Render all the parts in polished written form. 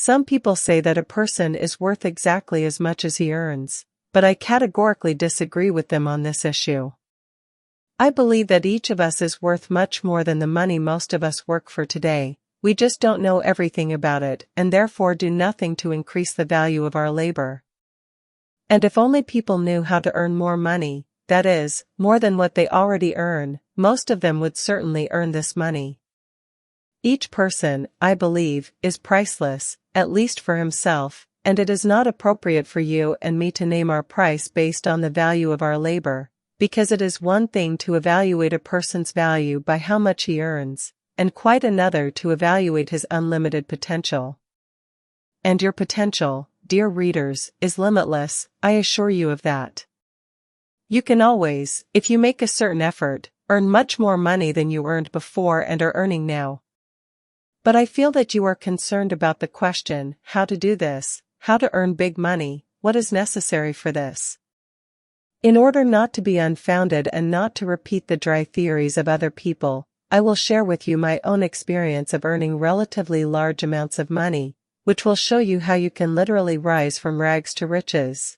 Some people say that a person is worth exactly as much as he earns, but I categorically disagree with them on this issue. I believe that each of us is worth much more than the money most of us work for today. We just don't know everything about it and therefore do nothing to increase the value of our labor. And if only people knew how to earn more money, that is, more than what they already earn, most of them would certainly earn this money. Each person, I believe, is priceless, at least for himself, and it is not appropriate for you and me to name our price based on the value of our labor, because it is one thing to evaluate a person's value by how much he earns, and quite another to evaluate his unlimited potential. And your potential, dear readers, is limitless, I assure you of that. You can always, if you make a certain effort, earn much more money than you earned before and are earning now. But I feel that you are concerned about the question, how to do this, how to earn big money, what is necessary for this. In order not to be unfounded and not to repeat the dry theories of other people, I will share with you my own experience of earning relatively large amounts of money, which will show you how you can literally rise from rags to riches.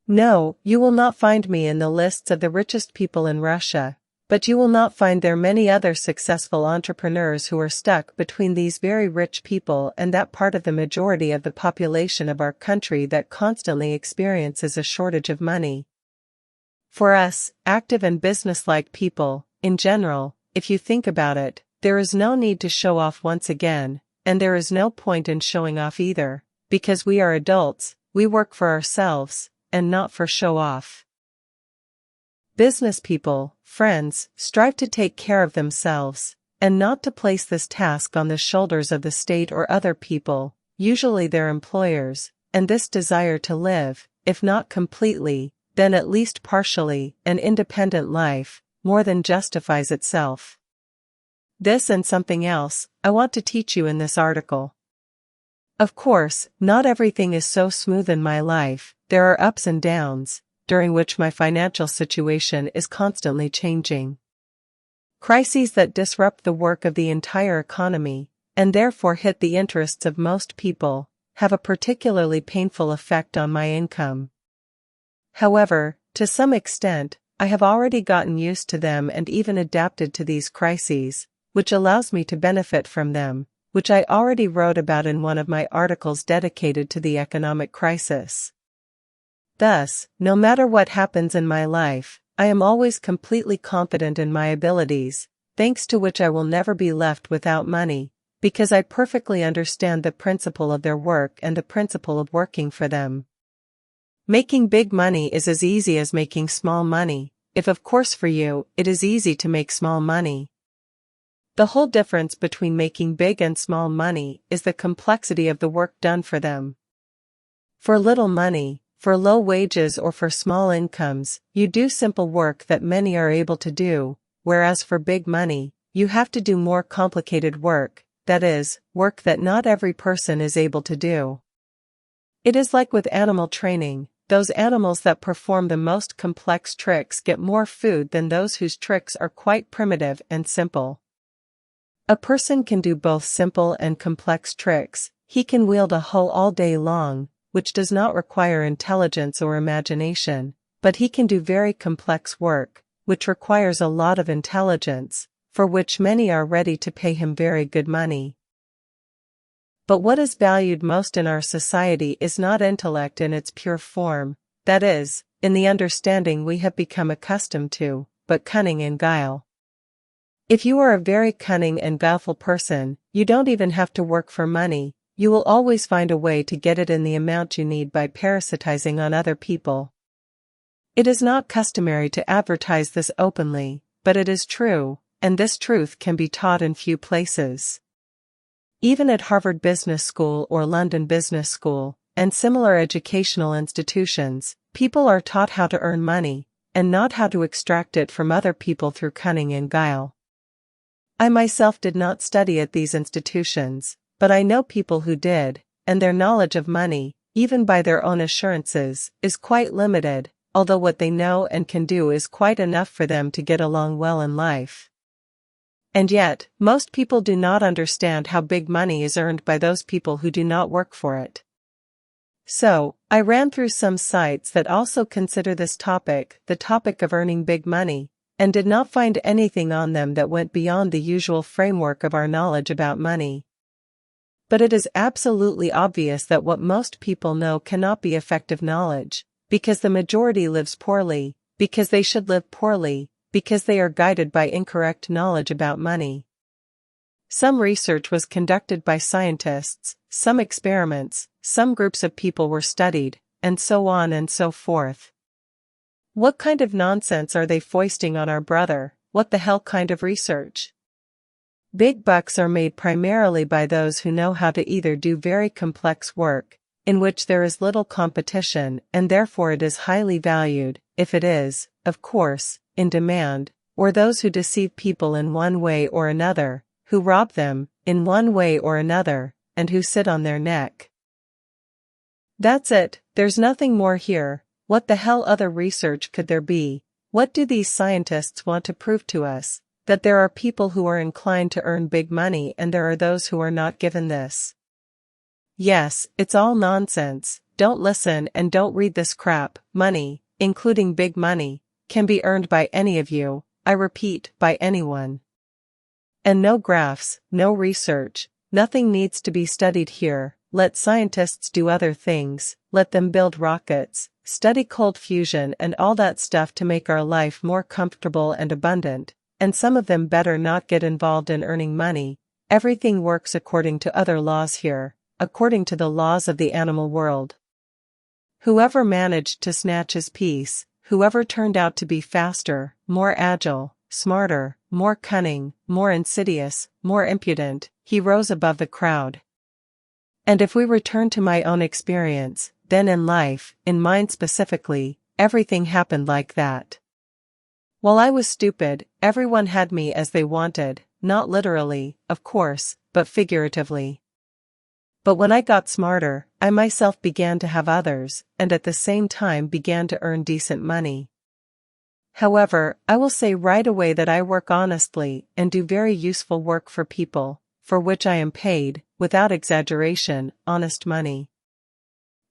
No, you will not find me in the lists of the richest people in Russia, but you will not find there many other successful entrepreneurs who are stuck between these very rich people and that part of the majority of the population of our country that constantly experiences a shortage of money. For us, active and businesslike people, in general, if you think about it, there is no need to show off once again, and there is no point in showing off either, because we are adults, we work for ourselves, and not for show off. Business people, friends, strive to take care of themselves, and not to place this task on the shoulders of the state or other people, usually their employers, and this desire to live, if not completely, then at least partially, an independent life, more than justifies itself. This and something else, I want to teach you in this article. Of course, not everything is so smooth in my life, there are ups and downs, during which my financial situation is constantly changing. Crises that disrupt the work of the entire economy, and therefore hit the interests of most people, have a particularly painful effect on my income. However, to some extent, I have already gotten used to them and even adapted to these crises, which allows me to benefit from them, which I already wrote about in one of my articles dedicated to the economic crisis. Thus, no matter what happens in my life, I am always completely confident in my abilities, thanks to which I will never be left without money, because I perfectly understand the principle of their work and the principle of working for them. Making big money is as easy as making small money, if of course for you, it is easy to make small money. The whole difference between making big and small money is the complexity of the work done for them. For little money, for low wages or for small incomes, you do simple work that many are able to do, whereas for big money, you have to do more complicated work, that is, work that not every person is able to do. It is like with animal training, those animals that perform the most complex tricks get more food than those whose tricks are quite primitive and simple. A person can do both simple and complex tricks. He can wield a hoe all day long, which does not require intelligence or imagination, but he can do very complex work, which requires a lot of intelligence, for which many are ready to pay him very good money. But what is valued most in our society is not intellect in its pure form, that is, in the understanding we have become accustomed to, but cunning and guile. If you are a very cunning and guileful person, you don't even have to work for money. You will always find a way to get it in the amount you need by parasitizing on other people. It is not customary to advertise this openly, but it is true, and this truth can be taught in few places. Even at Harvard Business School or London Business School, and similar educational institutions, people are taught how to earn money, and not how to extract it from other people through cunning and guile. I myself did not study at these institutions, but I know people who did, and their knowledge of money, even by their own assurances, is quite limited, although what they know and can do is quite enough for them to get along well in life. And yet, most people do not understand how big money is earned by those people who do not work for it. So, I ran through some sites that also consider this topic, the topic of earning big money, and did not find anything on them that went beyond the usual framework of our knowledge about money. But it is absolutely obvious that what most people know cannot be effective knowledge, because the majority lives poorly, because they should live poorly, because they are guided by incorrect knowledge about money. Some research was conducted by scientists, some experiments, some groups of people were studied, and so on and so forth. What kind of nonsense are they foisting on our brother? What the hell kind of research? Big bucks are made primarily by those who know how to either do very complex work, in which there is little competition and therefore it is highly valued, if it is, of course, in demand, or those who deceive people in one way or another, who rob them, in one way or another, and who sit on their neck. That's it, there's nothing more here. What the hell other research could there be? What do these scientists want to prove to us? That there are people who are inclined to earn big money and there are those who are not given this. Yes, it's all nonsense, don't listen and don't read this crap. Money, including big money, can be earned by any of you, I repeat, by anyone. And no graphs, no research, nothing needs to be studied here. Let scientists do other things, let them build rockets, study cold fusion and all that stuff to make our life more comfortable and abundant, and some of them better not get involved in earning money. Everything works according to other laws here, according to the laws of the animal world. Whoever managed to snatch his piece, whoever turned out to be faster, more agile, smarter, more cunning, more insidious, more impudent, he rose above the crowd. And if we return to my own experience, then in life, in mine specifically, everything happened like that. While I was stupid, everyone had me as they wanted, not literally, of course, but figuratively. But when I got smarter, I myself began to have others, and at the same time began to earn decent money. However, I will say right away that I work honestly and do very useful work for people, for which I am paid, without exaggeration, honest money.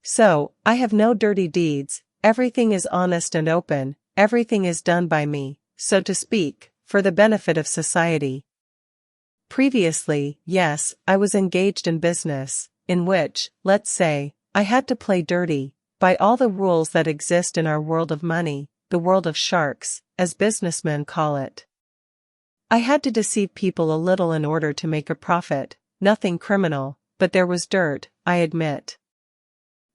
So, I have no dirty deeds, everything is honest and open, everything is done by me, so to speak, for the benefit of society. Previously, yes, I was engaged in business, in which, let's say, I had to play dirty, by all the rules that exist in our world of money, the world of sharks, as businessmen call it. I had to deceive people a little in order to make a profit, nothing criminal, but there was dirt, I admit.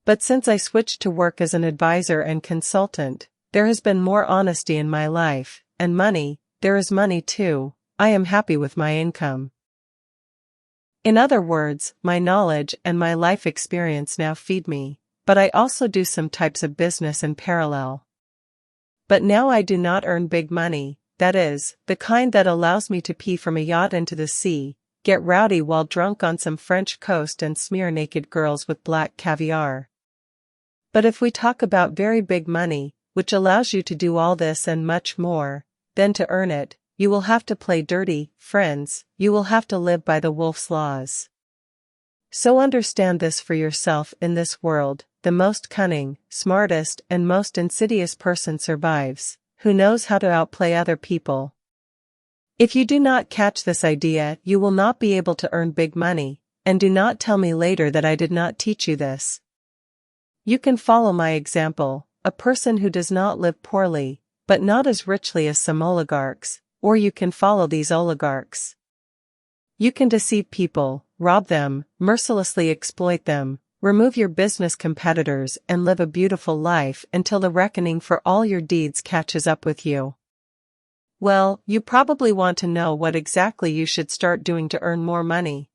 But since I switched to work as an advisor and consultant, there has been more honesty in my life, and money, there is money too. I am happy with my income. In other words, my knowledge and my life experience now feed me, but I also do some types of business in parallel. But now I do not earn big money, that is, the kind that allows me to pee from a yacht into the sea, get rowdy while drunk on some French coast and smear naked girls with black caviar. But if we talk about very big money, which allows you to do all this and much more, then to earn it, you will have to play dirty, friends, you will have to live by the wolf's laws. So understand this for yourself in this world, the most cunning, smartest and most insidious person survives, who knows how to outplay other people. If you do not catch this idea, you will not be able to earn big money, and do not tell me later that I did not teach you this. You can follow my example, a person who does not live poorly, but not as richly as some oligarchs, or you can follow these oligarchs. You can deceive people, rob them, mercilessly exploit them, remove your business competitors and live a beautiful life until the reckoning for all your deeds catches up with you. Well, you probably want to know what exactly you should start doing to earn more money.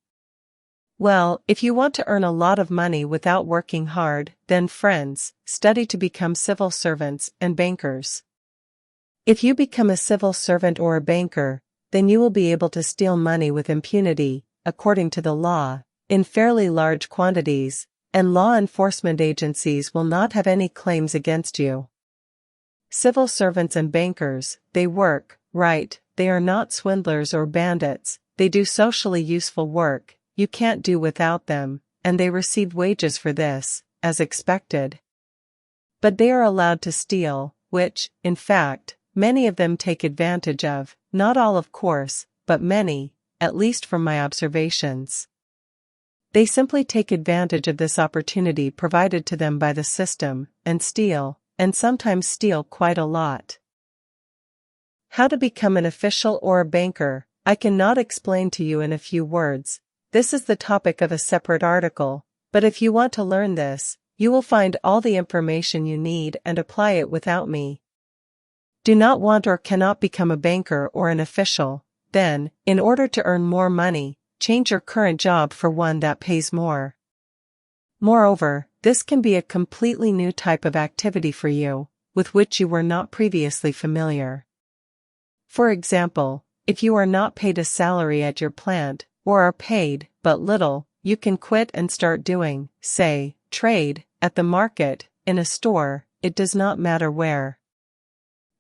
Well, if you want to earn a lot of money without working hard, then friends, study to become civil servants and bankers. If you become a civil servant or a banker, then you will be able to steal money with impunity, according to the law, in fairly large quantities, and law enforcement agencies will not have any claims against you. Civil servants and bankers, they work, right, they are not swindlers or bandits, they do socially useful work, you can't do without them, and they receive wages for this, as expected. But they are allowed to steal, which, in fact, many of them take advantage of, not all of course, but many, at least from my observations. They simply take advantage of this opportunity provided to them by the system, and steal, and sometimes steal quite a lot. How to become an official or a banker, I cannot explain to you in a few words. This is the topic of a separate article, but if you want to learn this, you will find all the information you need and apply it without me. Do not want or cannot become a banker or an official, then, in order to earn more money, change your current job for one that pays more. Moreover, this can be a completely new type of activity for you, with which you were not previously familiar. For example, if you are not paid a salary at your plant, or are paid but little, you can quit and start doing, say, trade, at the market, in a store, it does not matter where.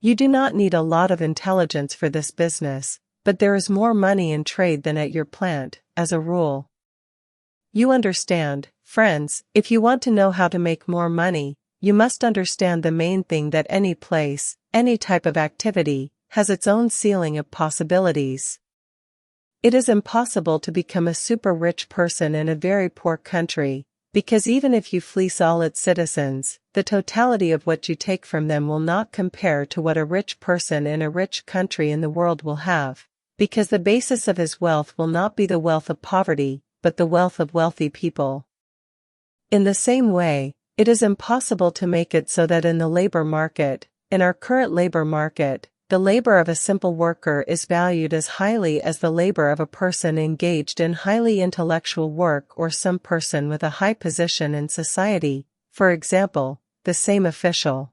You do not need a lot of intelligence for this business, but there is more money in trade than at your plant, as a rule. You understand, friends, if you want to know how to make more money, you must understand the main thing that any place, any type of activity, has its own ceiling of possibilities. It is impossible to become a super rich person in a very poor country, because even if you fleece all its citizens, the totality of what you take from them will not compare to what a rich person in a rich country in the world will have, because the basis of his wealth will not be the wealth of poverty, but the wealth of wealthy people. In the same way, it is impossible to make it so that in the labor market, in our current labor market, the labor of a simple worker is valued as highly as the labor of a person engaged in highly intellectual work or some person with a high position in society, for example, the same official.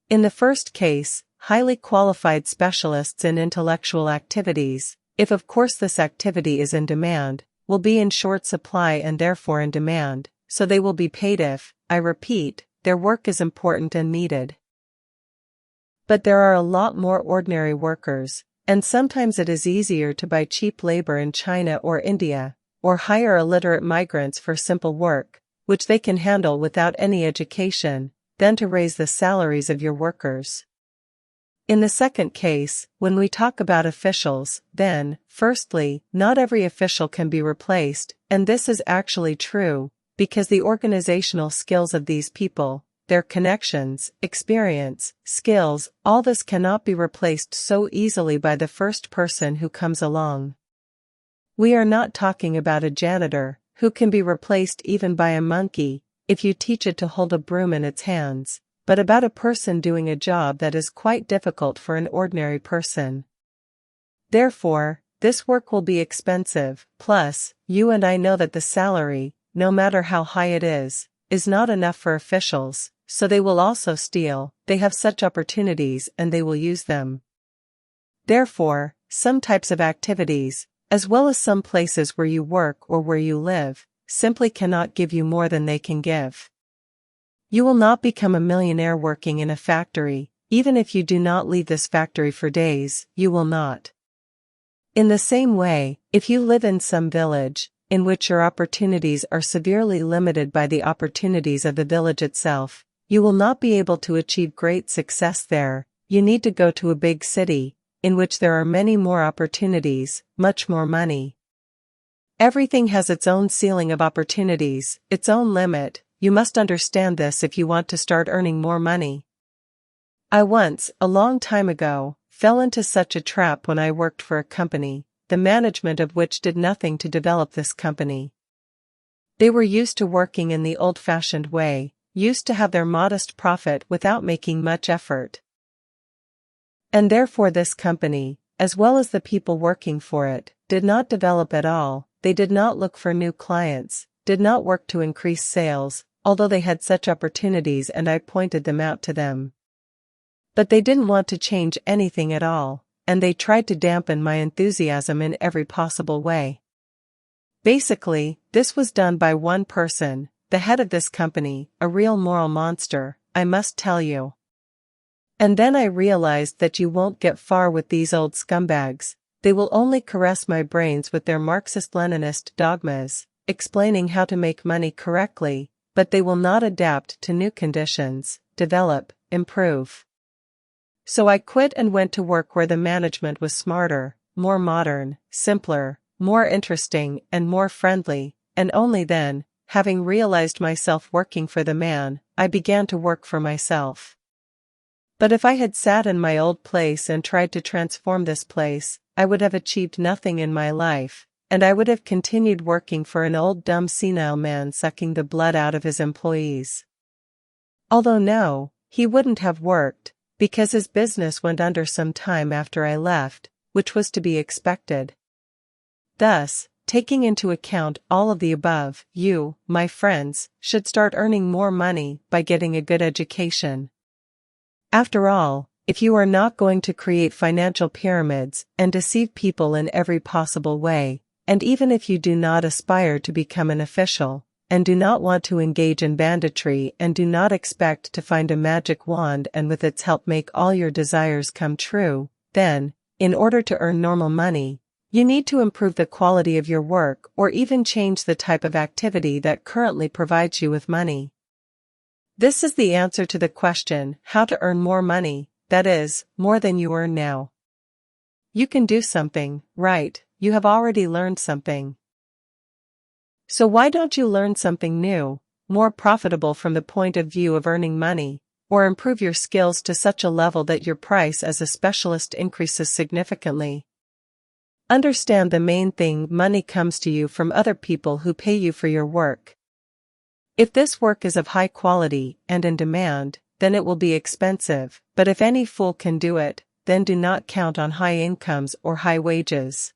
In the first case, highly qualified specialists in intellectual activities, if of course this activity is in demand, will be in short supply and therefore in demand, so they will be paid if, I repeat, their work is important and needed. But there are a lot more ordinary workers, and sometimes it is easier to buy cheap labor in China or India, or hire illiterate migrants for simple work, which they can handle without any education, than to raise the salaries of your workers. In the second case, when we talk about officials, then, firstly, not every official can be replaced, and this is actually true, because the organizational skills of these people, their connections, experience, skills, all this cannot be replaced so easily by the first person who comes along. We are not talking about a janitor, who can be replaced even by a monkey, if you teach it to hold a broom in its hands, but about a person doing a job that is quite difficult for an ordinary person. Therefore, this work will be expensive, plus, you and I know that the salary, no matter how high it is not enough for officials, so they will also steal, they have such opportunities and they will use them. Therefore, some types of activities, as well as some places where you work or where you live, simply cannot give you more than they can give. You will not become a millionaire working in a factory, even if you do not leave this factory for days, you will not. In the same way, if you live in some village, in which your opportunities are severely limited by the opportunities of the village itself, you will not be able to achieve great success there. You need to go to a big city, in which there are many more opportunities, much more money. Everything has its own ceiling of opportunities, its own limit. You must understand this if you want to start earning more money. I once, a long time ago, fell into such a trap when I worked for a company, the management of which did nothing to develop this company. They were used to working in the old-fashioned way, used to have their modest profit without making much effort. And therefore this company, as well as the people working for it, did not develop at all. They did not look for new clients, did not work to increase sales, although they had such opportunities and I pointed them out to them. But they didn't want to change anything at all, and they tried to dampen my enthusiasm in every possible way. Basically, this was done by one person, the head of this company, a real moral monster, I must tell you. And then I realized that you won't get far with these old scumbags. They will only caress my brains with their Marxist-Leninist dogmas, explaining how to make money correctly, but they will not adapt to new conditions, develop, improve. So I quit and went to work where the management was smarter, more modern, simpler, more interesting, and more friendly, and only then, having realized myself working for the man, I began to work for myself. But if I had sat in my old place and tried to transform this place, I would have achieved nothing in my life, and I would have continued working for an old dumb senile man sucking the blood out of his employees. Although no, he wouldn't have worked, because his business went under some time after I left, which was to be expected. Thus, taking into account all of the above, you, my friends, should start earning more money by getting a good education. After all, if you are not going to create financial pyramids and deceive people in every possible way, and even if you do not aspire to become an official, and do not want to engage in banditry and do not expect to find a magic wand and with its help make all your desires come true, then, in order to earn normal money, you need to improve the quality of your work or even change the type of activity that currently provides you with money. This is the answer to the question, how to earn more money, that is, more than you earn now. You can do something, right? You have already learned something. So why don't you learn something new, more profitable from the point of view of earning money, or improve your skills to such a level that your price as a specialist increases significantly? Understand the main thing: money comes to you from other people who pay you for your work. If this work is of high quality and in demand, then it will be expensive, but if any fool can do it, then do not count on high incomes or high wages.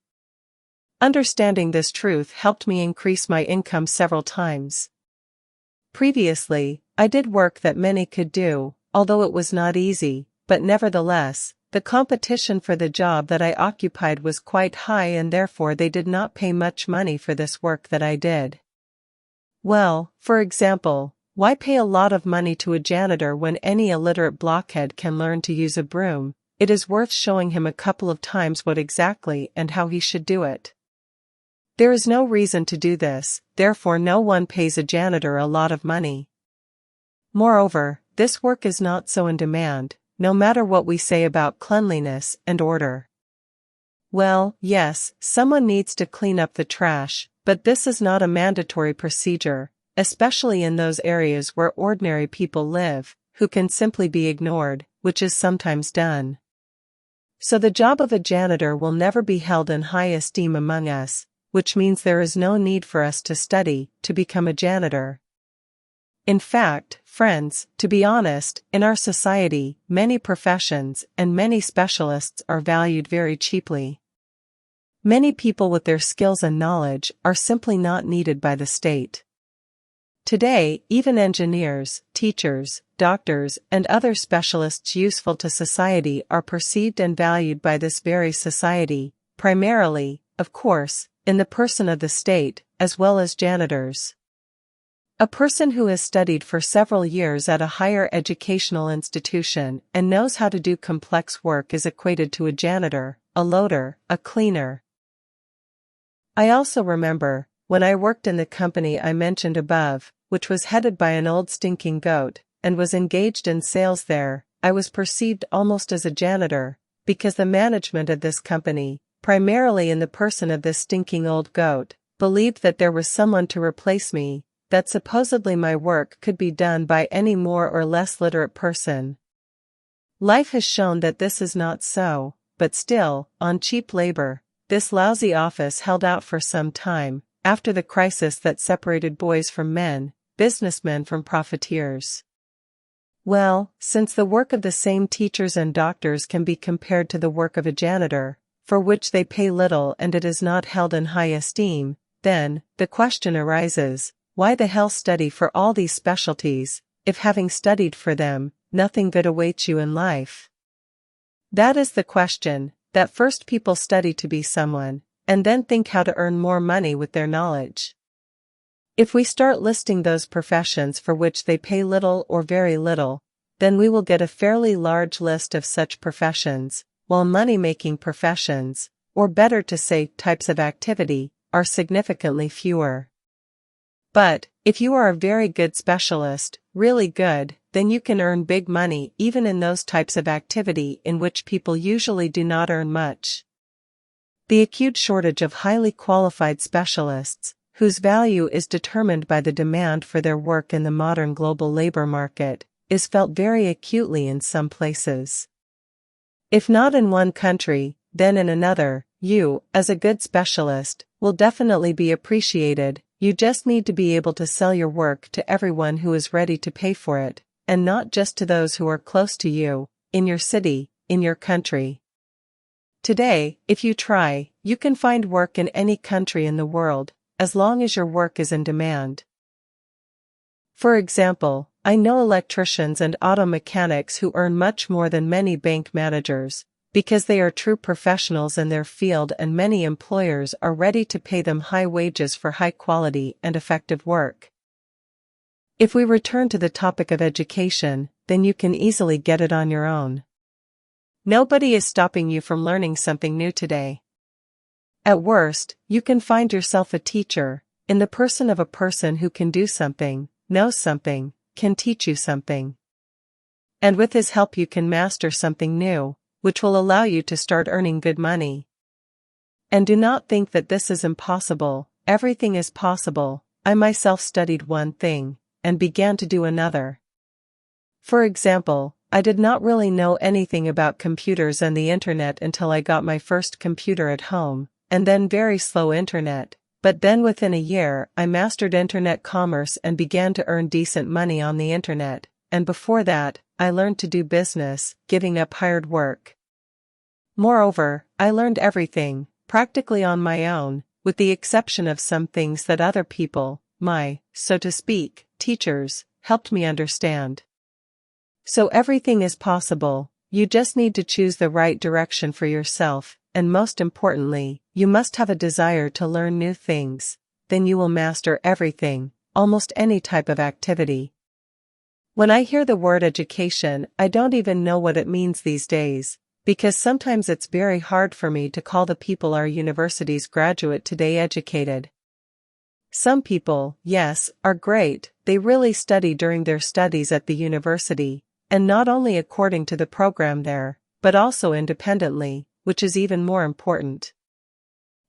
Understanding this truth helped me increase my income several times. Previously, I did work that many could do, although it was not easy, but nevertheless, the competition for the job that I occupied was quite high and therefore they did not pay much money for this work that I did. Well, for example, why pay a lot of money to a janitor when any illiterate blockhead can learn to use a broom? It is worth showing him a couple of times what exactly and how he should do it. There is no reason to do this, therefore no one pays a janitor a lot of money. Moreover, this work is not so in demand, no matter what we say about cleanliness and order. Well, yes, someone needs to clean up the trash, but this is not a mandatory procedure, especially in those areas where ordinary people live, who can simply be ignored, which is sometimes done. So the job of a janitor will never be held in high esteem among us, which means there is no need for us to study to become a janitor. In fact, friends, to be honest, in our society, many professions and many specialists are valued very cheaply. Many people with their skills and knowledge are simply not needed by the state. Today, even engineers, teachers, doctors, and other specialists useful to society are perceived and valued by this very society, primarily, of course, in the person of the state, as well as janitors. A person who has studied for several years at a higher educational institution and knows how to do complex work is equated to a janitor, a loader, a cleaner. I also remember, when I worked in the company I mentioned above, which was headed by an old stinking goat, and was engaged in sales there, I was perceived almost as a janitor, because the management of this company, primarily in the person of this stinking old goat, believed that there was someone to replace me, that supposedly my work could be done by any more or less literate person. Life has shown that this is not so, but still, on cheap labor, this lousy office held out for some time, after the crisis that separated boys from men, businessmen from profiteers. Well, since the work of the same teachers and doctors can be compared to the work of a janitor, for which they pay little and it is not held in high esteem, then, the question arises, why the hell study for all these specialties, if having studied for them, nothing good awaits you in life? That is the question, that first people study to be someone, and then think how to earn more money with their knowledge. If we start listing those professions for which they pay little or very little, then we will get a fairly large list of such professions, while money-making professions, or better to say types of activity, are significantly fewer. But, if you are a very good specialist, really good, then you can earn big money even in those types of activity in which people usually do not earn much. The acute shortage of highly qualified specialists, whose value is determined by the demand for their work in the modern global labor market, is felt very acutely in some places. If not in one country, then in another, you, as a good specialist, will definitely be appreciated. You just need to be able to sell your work to everyone who is ready to pay for it, and not just to those who are close to you, in your city, in your country. Today, if you try, you can find work in any country in the world, as long as your work is in demand. For example, I know electricians and auto mechanics who earn much more than many bank managers, because they are true professionals in their field, and many employers are ready to pay them high wages for high quality and effective work. If we return to the topic of education, then you can easily get it on your own. Nobody is stopping you from learning something new today. At worst, you can find yourself a teacher, in the person of a person who can do something, knows something, can teach you something. And with his help you can master something new, which will allow you to start earning good money. And do not think that this is impossible. Everything is possible. I myself studied one thing, and began to do another. For example, I did not really know anything about computers and the internet until I got my first computer at home, and then very slow internet, but then within a year I mastered internet commerce and began to earn decent money on the internet, and before that, I learned to do business, giving up hired work. Moreover, I learned everything, practically on my own, with the exception of some things that other people, my, so to speak, teachers, helped me understand. So everything is possible, you just need to choose the right direction for yourself, and most importantly, you must have a desire to learn new things, then you will master everything, almost any type of activity. When I hear the word education, I don't even know what it means these days, because sometimes it's very hard for me to call the people our universities graduate today educated. Some people, yes, are great, they really study during their studies at the university, and not only according to the program there, but also independently, which is even more important.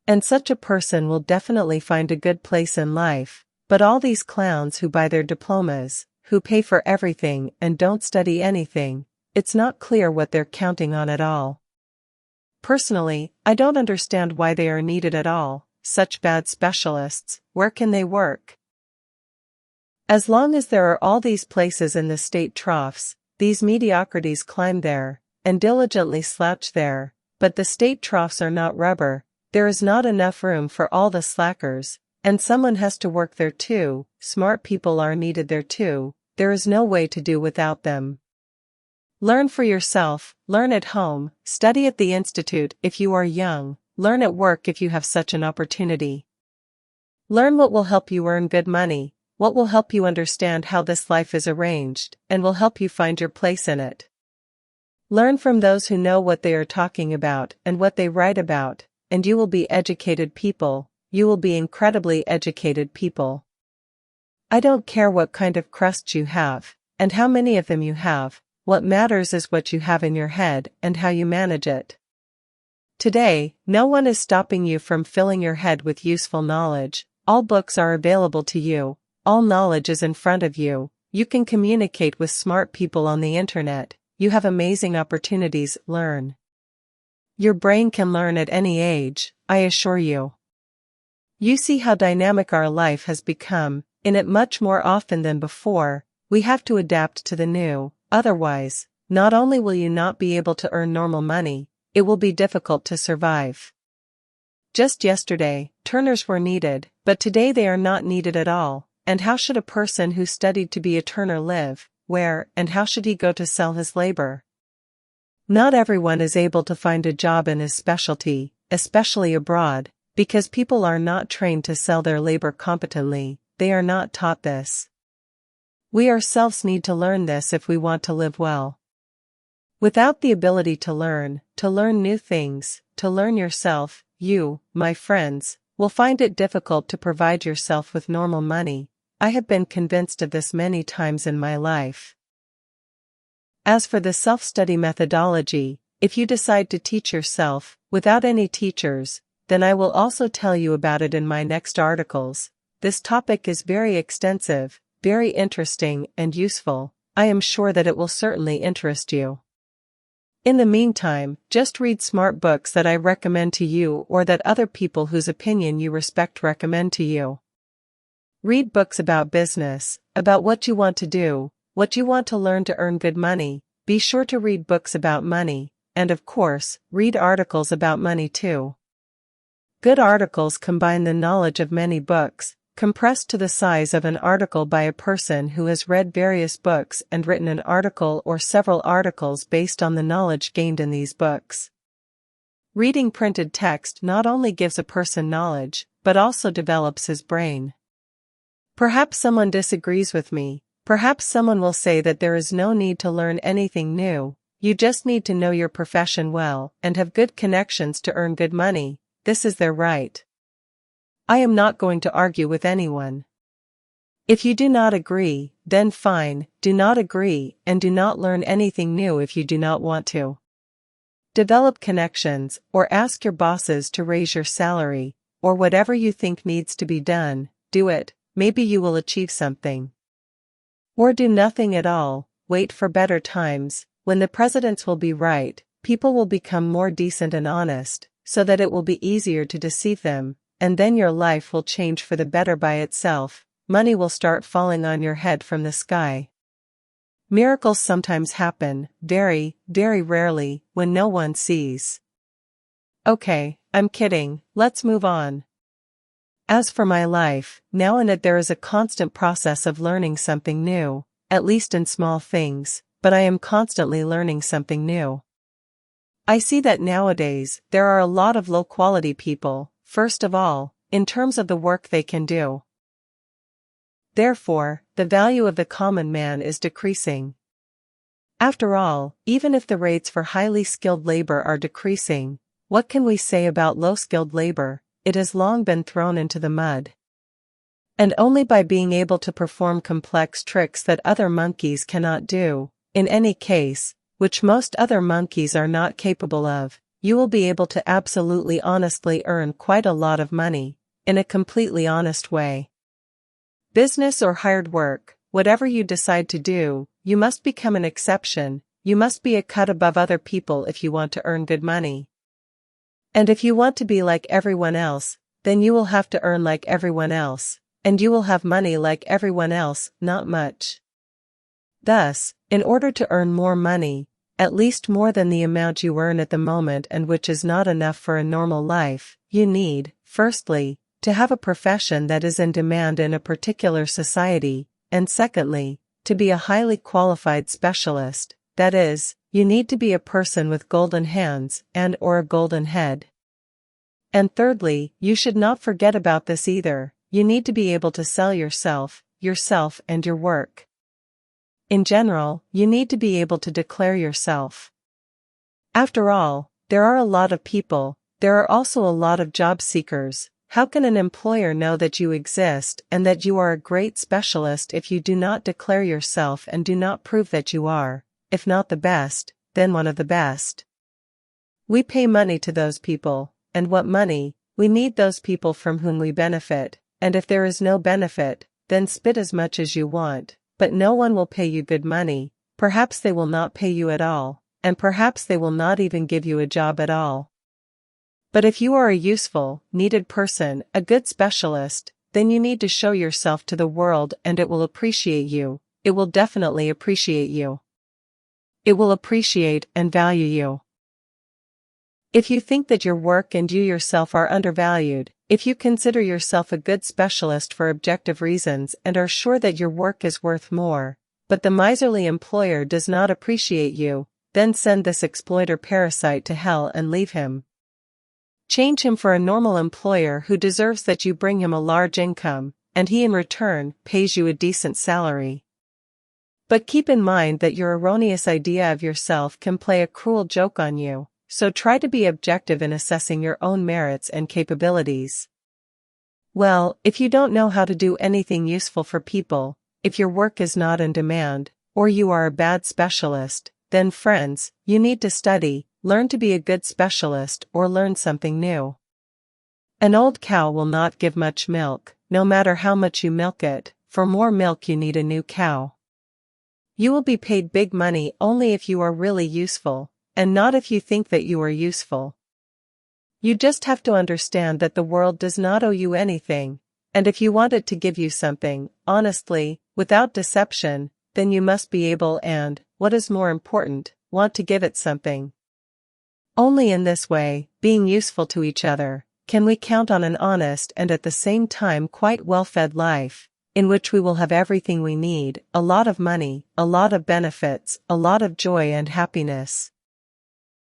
And such a person will definitely find a good place in life, but all these clowns who buy their diplomas, who pay for everything and don't study anything, it's not clear what they're counting on at all. Personally, I don't understand why they are needed at all, such bad specialists. Where can they work? As long as there are all these places in the state troughs, these mediocrities climb there, and diligently slouch there, but the state troughs are not rubber, there is not enough room for all the slackers, and someone has to work there too. Smart people are needed there too, there is no way to do without them. Learn for yourself, learn at home, study at the institute if you are young, learn at work if you have such an opportunity. Learn what will help you earn good money, what will help you understand how this life is arranged, and will help you find your place in it. Learn from those who know what they are talking about and what they write about, and you will be educated people, you will be incredibly educated people. I don't care what kind of crusts you have, and how many of them you have, what matters is what you have in your head and how you manage it. Today, no one is stopping you from filling your head with useful knowledge, all books are available to you, all knowledge is in front of you, you can communicate with smart people on the internet, you have amazing opportunities, learn. Your brain can learn at any age, I assure you. You see how dynamic our life has become, in it much more often than before, we have to adapt to the new, otherwise, not only will you not be able to earn normal money, it will be difficult to survive. Just yesterday, turners were needed, but today they are not needed at all, and how should a person who studied to be a turner live, where, and how should he go to sell his labor? Not everyone is able to find a job in his specialty, especially abroad, because people are not trained to sell their labor competently, they are not taught this. We ourselves need to learn this if we want to live well. Without the ability to learn new things, to learn yourself, you, my friends, will find it difficult to provide yourself with normal money. I have been convinced of this many times in my life. As for the self-study methodology, if you decide to teach yourself, without any teachers, then I will also tell you about it in my next articles. This topic is very extensive, very interesting and useful. I am sure that it will certainly interest you. In the meantime, just read smart books that I recommend to you or that other people whose opinion you respect recommend to you. Read books about business, about what you want to do, what you want to learn to earn good money. Be sure to read books about money, and of course, read articles about money too. Good articles combine the knowledge of many books, compressed to the size of an article by a person who has read various books and written an article or several articles based on the knowledge gained in these books. Reading printed text not only gives a person knowledge, but also develops his brain. Perhaps someone disagrees with me, perhaps someone will say that there is no need to learn anything new, you just need to know your profession well and have good connections to earn good money. This is their right. I am not going to argue with anyone. If you do not agree, then fine, do not agree and do not learn anything new if you do not want to. Develop connections, or ask your bosses to raise your salary, or whatever you think needs to be done, do it, maybe you will achieve something. Or do nothing at all, wait for better times, when the presidents will be right, people will become more decent and honest, so that it will be easier to deceive them. And then your life will change for the better by itself, money will start falling on your head from the sky. Miracles sometimes happen, very, very rarely, when no one sees. Okay, I'm kidding, let's move on. As for my life, now in it there is a constant process of learning something new, at least in small things, but I am constantly learning something new. I see that nowadays, there are a lot of low-quality people. First of all, in terms of the work they can do. Therefore, the value of the common man is decreasing. After all, even if the rates for highly skilled labor are decreasing, what can we say about low-skilled labor? It has long been thrown into the mud. And only by being able to perform complex tricks that other monkeys cannot do, in any case, which most other monkeys are not capable of, you will be able to absolutely honestly earn quite a lot of money, in a completely honest way. Business or hired work, whatever you decide to do, you must become an exception, you must be a cut above other people if you want to earn good money. And if you want to be like everyone else, then you will have to earn like everyone else, and you will have money like everyone else, not much. Thus, in order to earn more money, at least more than the amount you earn at the moment and which is not enough for a normal life, you need, firstly, to have a profession that is in demand in a particular society, and secondly, to be a highly qualified specialist, that is, you need to be a person with golden hands and/or a golden head. And thirdly, you should not forget about this either, you need to be able to sell yourself and your work. In general, you need to be able to declare yourself. After all, there are a lot of people, there are also a lot of job seekers. How can an employer know that you exist and that you are a great specialist if you do not declare yourself and do not prove that you are, if not the best, then one of the best? We pay money to those people, and what money? We need those people from whom we benefit, and if there is no benefit, then spit as much as you want. But no one will pay you good money, perhaps they will not pay you at all, and perhaps they will not even give you a job at all. But if you are a useful, needed person, a good specialist, then you need to show yourself to the world and it will appreciate you, it will definitely appreciate you. It will appreciate and value you. If you think that your work and you yourself are undervalued, if you consider yourself a good specialist for objective reasons and are sure that your work is worth more, but the miserly employer does not appreciate you, then send this exploiter parasite to hell and leave him. Change him for a normal employer who deserves that you bring him a large income, and he in return pays you a decent salary. But keep in mind that your erroneous idea of yourself can play a cruel joke on you, so try to be objective in assessing your own merits and capabilities. Well, if you don't know how to do anything useful for people, if your work is not in demand, or you are a bad specialist, then friends, you need to study, learn to be a good specialist, or learn something new. An old cow will not give much milk, no matter how much you milk it. For more milk you need a new cow. You will be paid big money only if you are really useful, and not if you think that you are useful. You just have to understand that the world does not owe you anything, and if you want it to give you something, honestly, without deception, then you must be able and, what is more important, want to give it something. Only in this way, being useful to each other, can we count on an honest and at the same time quite well-fed life, in which we will have everything we need, a lot of money, a lot of benefits, a lot of joy and happiness.